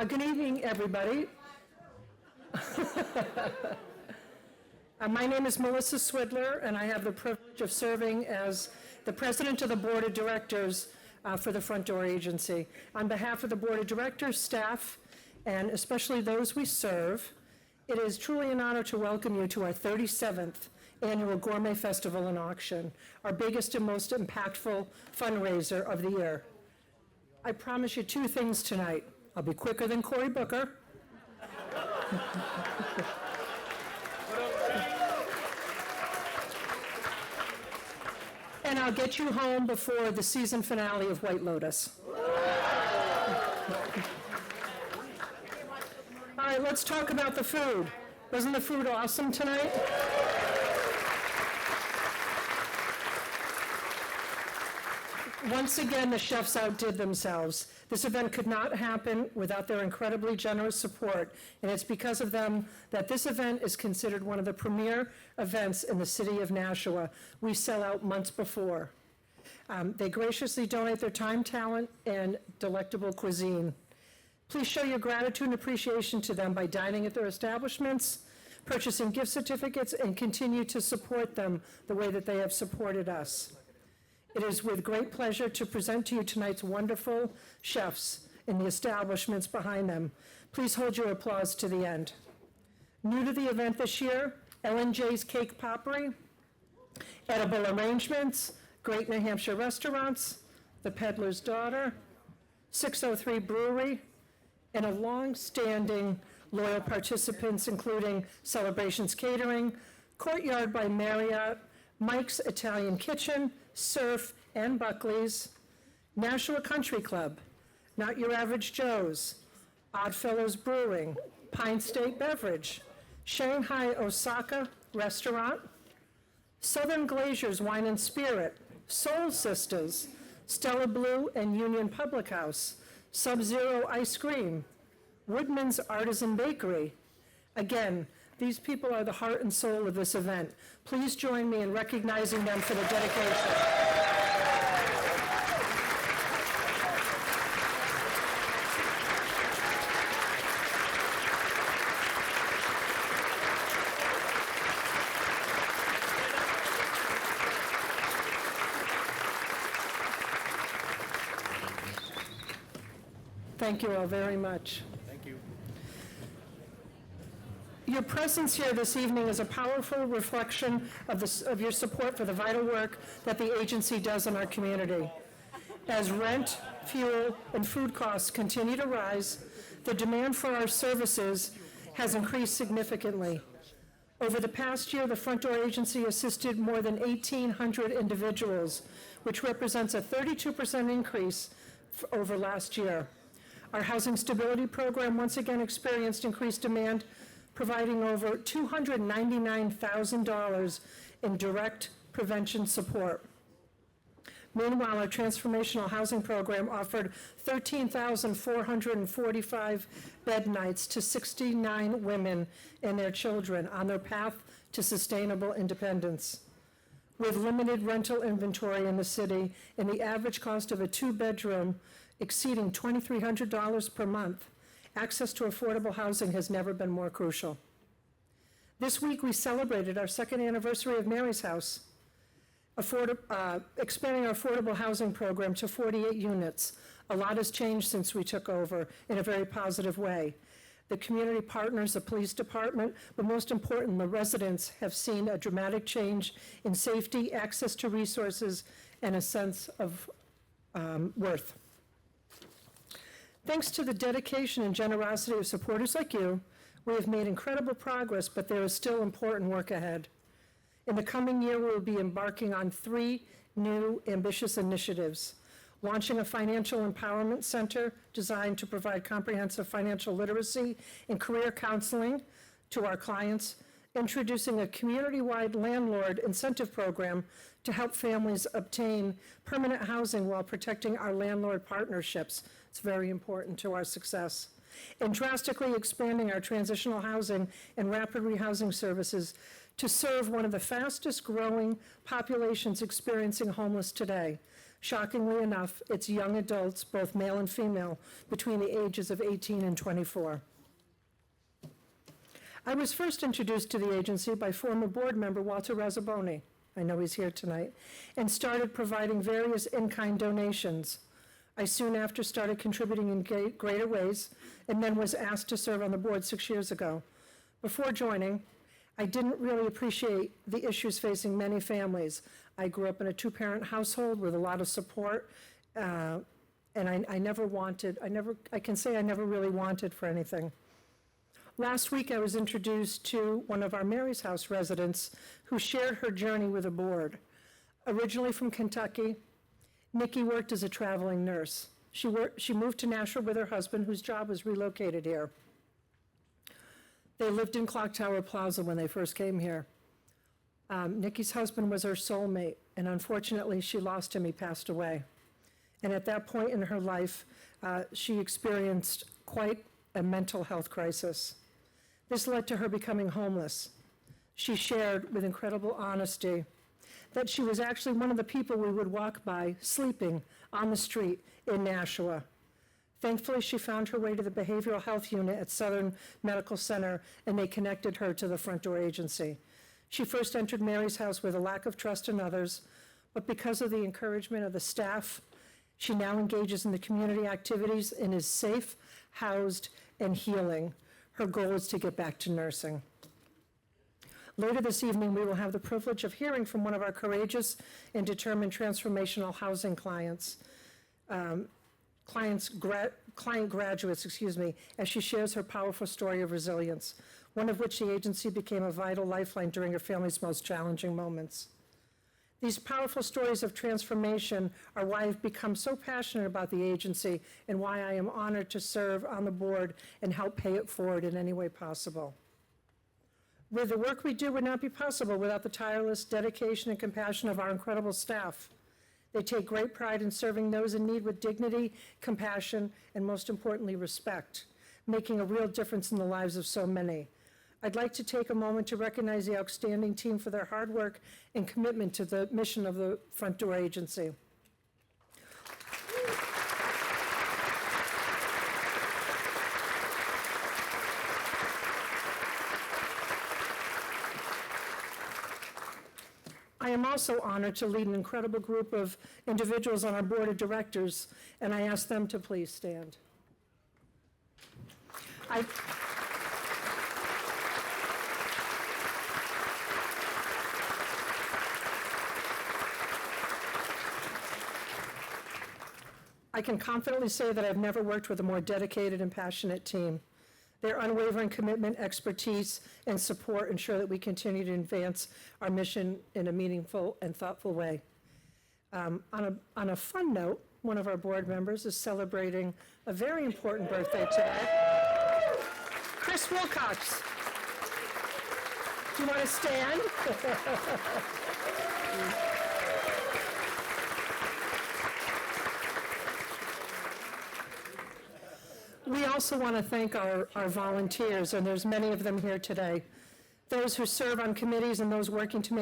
Good evening, everybody. My name is Melissa Swidler, and I have the privilege of serving as the president of the board of directors for the Front Door Agency. On behalf of the board of directors, staff, and especially those we serve, it is truly an honor to welcome you to our 37th annual Gourmet Festival and Auction, our biggest and most impactful fundraiser of the year. I promise you two things tonight. I'll be quicker than Cory Booker. And I'll get you home before the season finale of White Lotus. All right, let's talk about the food. Wasn't the food awesome tonight? Once again, the chefs outdid themselves. This event could not happen without their incredibly generous support, and it's because of them that this event is considered one of the premier events in the city of Nashua. We sell out months before. They graciously donate their time, talent, and delectable cuisine. Please show your gratitude and appreciation to them by dining at their establishments, purchasing gift certificates, and continue to support them the way that they have supported us. It is with great pleasure to present to you tonight's wonderful chefs and the establishments behind them. Please hold your applause to the end. New to the event this year, J.'s Cake Potpourri, Edible Arrangements, Great New Hampshire Restaurants, The Peddler's Daughter, 603 Brewery, and a long-standing loyal participants including Celebrations Catering, Courtyard by Marriott, Mike's Italian Kitchen, Surf and Buckley's, Nashua Country Club, Not Your Average Joe's, Oddfellows Brewing, Pine State Beverage, Shanghai Osaka Restaurant, Southern Glaciers Wine and Spirit, Soul Sisters, Stella Blue and Union Public House, Sub-Zero Ice Cream, Woodman's Artisan Bakery. Again, these people are the heart and soul of this event. Please join me in recognizing them for the dedication. Thank you all very much. Your presence here this evening is a powerful reflection of your support for the vital work that the agency does in our community. As rent, fuel, and food costs continue to rise, the demand for our services has increased significantly. Over the past year, the Front Door Agency assisted more than 1,800 individuals, which represents a 32% increase over last year. Our Housing Stability Program once again experienced increased demand, providing over $299,000 in direct prevention support. Meanwhile, our Transformational Housing Program offered 13,445 bed nights to 69 women and their children on their path to sustainable independence. With limited rental inventory in the city and the average cost of a two-bedroom exceeding $2,300 per month, access to affordable housing has never been more crucial. This week, we celebrated our second anniversary of Mary's House, expanding our affordable housing program to 48 units. A lot has changed since we took over in a very positive way. The community partners, the police department, but most important, the residents have seen a dramatic change in safety, access to resources, and a sense of worth. Thanks to the dedication and generosity of supporters like you, we have made incredible progress, but there is still important work ahead. In the coming year, we will be embarking on 3 new ambitious initiatives: launching a financial empowerment center designed to provide comprehensive financial literacy and career counseling to our clients, introducing a community-wide landlord incentive program to help families obtain permanent housing while protecting our landlord partnerships. It's very important to our success. And drastically expanding our transitional housing and rapid rehousing services to serve one of the fastest growing populations experiencing homeless today, Shockingly enough, it's young adults, both male and female, between the ages of 18 and 24. I was first introduced to the agency by former board member Walter Razzaboni, I know he's here tonight, and started providing various in-kind donations. I soon after started contributing in greater ways, and then was asked to serve on the board 6 years ago. Before joining, I didn't really appreciate the issues facing many families. I grew up in a two-parent household with a lot of support, and I never really wanted for anything. Last week, I was introduced to one of our Mary's House residents who shared her journey with the board. Originally from Kentucky, Nikki worked as a traveling nurse. She moved to Nashua with her husband, whose job was relocated here. They lived in Clock Tower Plaza when they first came here. Nikki's husband was her soulmate, and unfortunately, she lost him. He passed away. And at that point in her life, she experienced quite a mental health crisis. This led to her becoming homeless. She shared with incredible honesty that she was actually one of the people we would walk by sleeping on the street in Nashua. Thankfully, she found her way to the behavioral health unit at Southern Medical Center, and they connected her to the Front Door Agency. She first entered Mary's House with a lack of trust in others, but because of the encouragement of the staff, she now engages in the community activities and is safe, housed, and healing. Her goal is to get back to nursing. Later this evening, we will have the privilege of hearing from one of our courageous and determined transformational housing client graduates, as she shares her powerful story of resilience, one of which the agency became a vital lifeline during her family's most challenging moments. These powerful stories of transformation are why I've become so passionate about the agency and why I am honored to serve on the board and help pay it forward in any way possible. The work we do would not be possible without the tireless dedication and compassion of our incredible staff. They take great pride in serving those in need with dignity, compassion, and most importantly, respect, making a real difference in the lives of so many. I'd like to take a moment to recognize the outstanding team for their hard work and commitment to the mission of the Front Door Agency. I am also honored to lead an incredible group of individuals on our board of directors, and I ask them to please stand. I can confidently say that I've never worked with a more dedicated and passionate team. Their unwavering commitment, expertise, and support ensure that we continue to advance our mission in a meaningful and thoughtful way. On a fun note, one of our board members is celebrating a very important birthday today. Chris Wilcox. Do you want to stand? We also want to thank our volunteers, and there's many of them here today. Those who serve on committees and those working to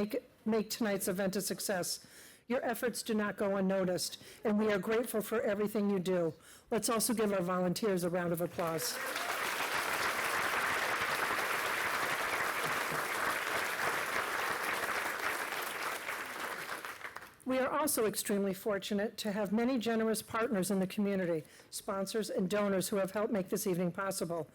make tonight's event a success. Your efforts do not go unnoticed, and we are grateful for everything you do. Let's also give our volunteers a round of applause. We are also extremely fortunate to have many generous partners in the community, sponsors and donors who have helped make this evening possible.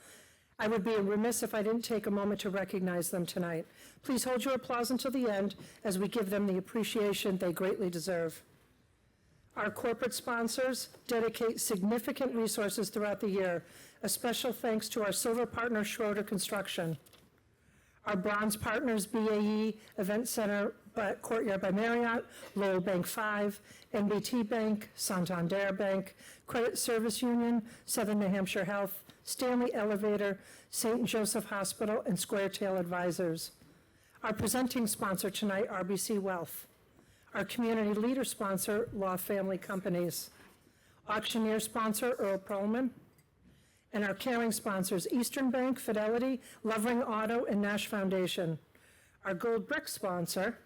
I would be remiss if I didn't take a moment to recognize them tonight. Please hold your applause until the end as we give them the appreciation they greatly deserve. Our corporate sponsors dedicate significant resources throughout the year. A special thanks to our silver partner, Schroeder Construction. Our bronze partners, BAE Event Center, Courtyard by Marriott, Lowell Bank 5, NBT Bank, Santander Bank, Credit Service Union, Southern New Hampshire Health, Stanley Elevator, St. Joseph Hospital, and Squaretail Advisors. Our presenting sponsor tonight, RBC Wealth. Our community leader sponsor, Law Family Companies. Auctioneer sponsor, Earl Perlman. And our caring sponsors, Eastern Bank, Fidelity, Lovering Auto, and Nash Foundation. Our gold brick sponsor,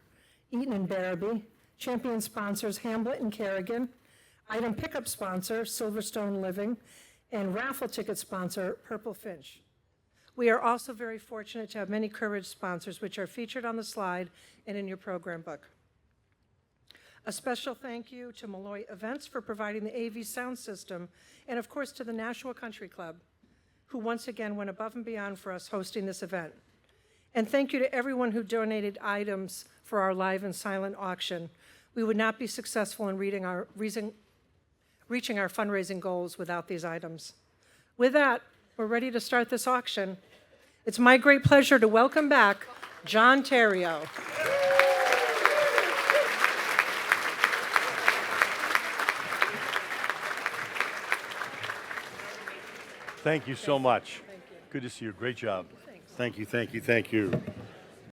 Eaton and Barabee, Champion sponsors Hamlet and Kerrigan, item pickup sponsor Silverstone Living, and raffle ticket sponsor Purple Finch. We are also very fortunate to have many Courage sponsors, which are featured on the slide and in your program book. A special thank you to Malloy Events for providing the AV sound system, and of course to the Nashua Country Club, who once again went above and beyond for us hosting this event. And thank you to everyone who donated items for our live and silent auction. We would not be successful in reaching our fundraising goals without these items. With that, we're ready to start this auction. It's my great pleasure to welcome back John Terrio. Thank you so much. Thank you. Good to see you. Great job. Thanks. Thank you, thank you, thank you.